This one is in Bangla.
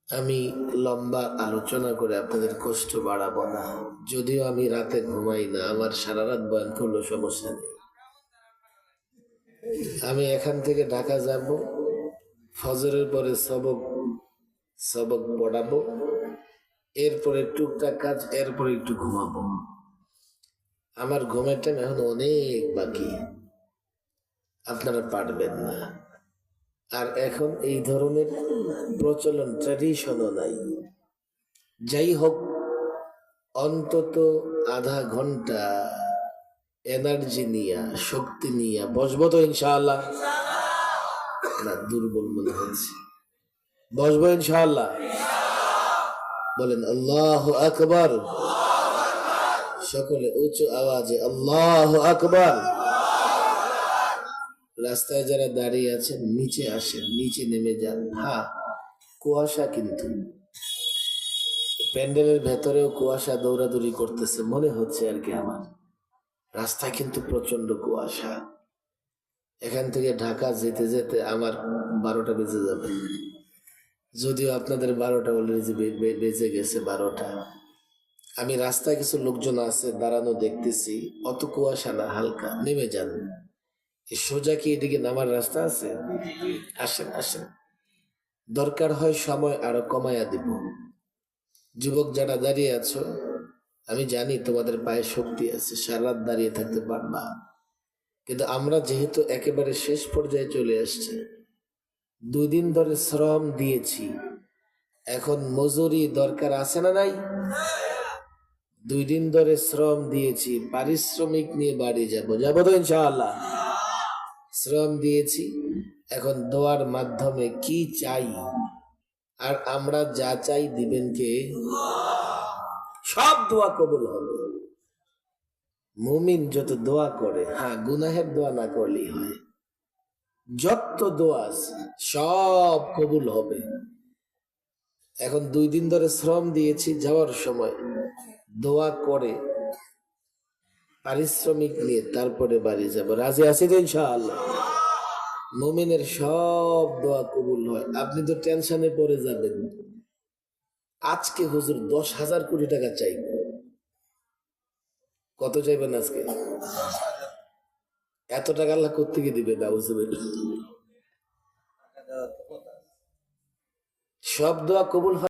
আমি লম্বা আলোচনা করে আপনাদের কষ্ট বাড়াবো না, যদিও আমি রাতে ঘুমাই না, আমার সারা রাত বয়ান করলেও সমস্যা নেই। আমি এখান থেকে ঢাকা যাব, ফজরের পরে সবক পড়াবো, এরপরে টুকটাক কাজ, এরপরে একটু ঘুমাবো। আমার ঘুমের টাইম এখন অনেক বাকি, আপনারা পারবেন না। আর এখন এই ধরনের প্রচলন ট্র্যাডিশনও নাই। যাই হোক, অন্তত আধা ঘন্টা এনার্জি নিয়া, শক্তি নিয়া বসবো তো ইনশাআল্লাহ? না, দুর্বল মনে হচ্ছে। বসবো ইনশাআল্লাহ? বলেন আল্লাহু আকবার। সকলে উঁচু আওয়াজে আল্লাহু আকবার। রাস্তায় যারা দাঁড়িয়ে আছেন নিচে আসেন, নিচে নেমে যান। হ্যাঁ, কুয়াশা, কিন্তু প্যান্ডেলের ভেতরেও কুয়াশা দৌড়াদৌড়ি করতেছে মনে হচ্ছে আর কি। আমার রাস্তায় কিন্তু প্রচন্ড কুয়াশা। এখান থেকে ঢাকা যেতে যেতে আমার 12টা বেজে যাবে, যদিও আপনাদের 12টা অলরেডি বেজে গেছে। 12টা। আমি রাস্তায় কিছু লোকজন আছে দাঁড়ানো দেখতেছি, অত কুয়াশা না, হালকা। নেমে যান। সোজা কি এদিকে নামার রাস্তা আছে? আসেন আসেন, দরকার হয় সময় আরো কমায়া দিব। যুবক যারা দাঁড়িয়ে আছো, আমি জানি তোমাদের পায়ে শক্তি আছে, সারা রাত দাঁড়িয়ে থাকতে পারবা, কিন্তু আমরা যেহেতু একেবারে শেষ পর্যায়ে চলে আসছি, 2 দিন ধরে শ্রম দিয়েছি, এখন মজুরি দরকার আছে না নাই? 2 দিন ধরে শ্রম দিয়েছি, পারিশ্রমিক নিয়ে বাড়ি যাবো তো ইনশাআল্লাহ। শ্রম দিয়েছি, এখন দোয়ার মাধ্যমে কি চাই, আর আমরা যা চাই দিবেন কে? সব দোয়া কবুল হবে। মুমিন যত দোয়া করে, হ্যাঁ, গুনাহের দোয়া না করলেই হয়, যত দোয়া আছে সব কবুল হবে। এখন 2 দিন ধরে শ্রম দিয়েছি, যাওয়ার সময় দোয়া করে পারিশ্রমিক নিয়ে তারপরে বাড়ি যাব। রাজি আছি তো ইনশাআল্লাহ? মুমিনের সব দোয়া কবুল হয়। আপনি তো টেনশনে পড়ে যাবেন, আজকে হুজুর 10,000 কোটি টাকা চাইবে। কত চাইবেন আজকে? এত টাকা আল্লাহ কোত্থেকে দিবে? সব দোয়া কবুল হয়।